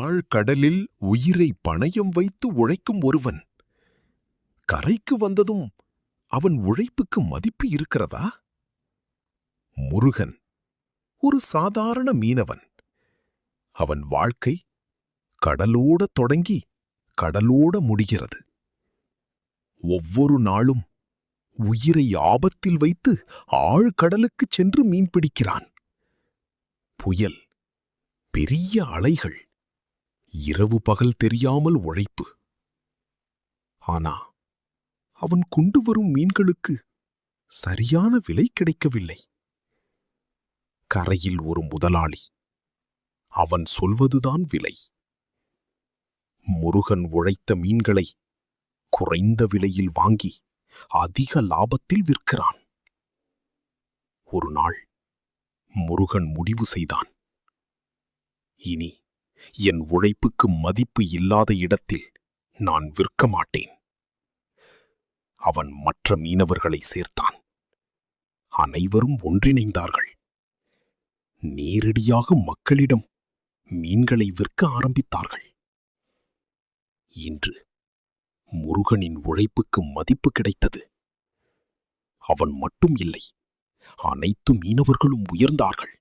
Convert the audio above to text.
ஆழ்கடலில் உயிரை பணயம் வைத்து உழைக்கும் ஒருவன் கரைக்கு வந்ததும் அவன் உழைப்புக்கு மதிப்பு இருக்கிறதா? முருகன் ஒரு சாதாரண மீனவன். அவன் வாழ்க்கை கடலோட தொடங்கி கடலோட முடிகிறது. ஒவ்வொரு நாளும் உயிரை ஆபத்தில் வைத்து ஆழ்கடலுக்குச் சென்று மீன் பிடிக்கிறான். புயல், பெரிய அலைகள், இரவு பகல் தெரியாமல் உழைப்பு. ஆனா அவன் கொண்டு வரும் மீன்களுக்கு சரியான விலை கிடைக்கவில்லை. கரையில் ஒரு முதலாளி. அவன் சொல்வதுதான் விலை. முருகன் உழைத்த மீன்களை குறைந்த விலையில் வாங்கி அதிக லாபத்தில் விற்கிறான். ஒரு நாள் முருகன் முடிவு செய்தான், இனி என் உழைப்புக்கு மதிப்பு இல்லாத இடத்தில் நான் விற்க மாட்டேன். அவன் மற்ற மீனவர்களை சேர்த்தான். அனைவரும் ஒன்றிணைந்தார்கள். நேரடியாக மக்களிடம் மீன்களை விற்க ஆரம்பித்தார்கள். இன்று முருகனின் உழைப்புக்கு மதிப்பு கிடைத்தது. அவன் மட்டும் இல்லை, அனைத்து மீனவர்களும் உயர்ந்தார்கள்.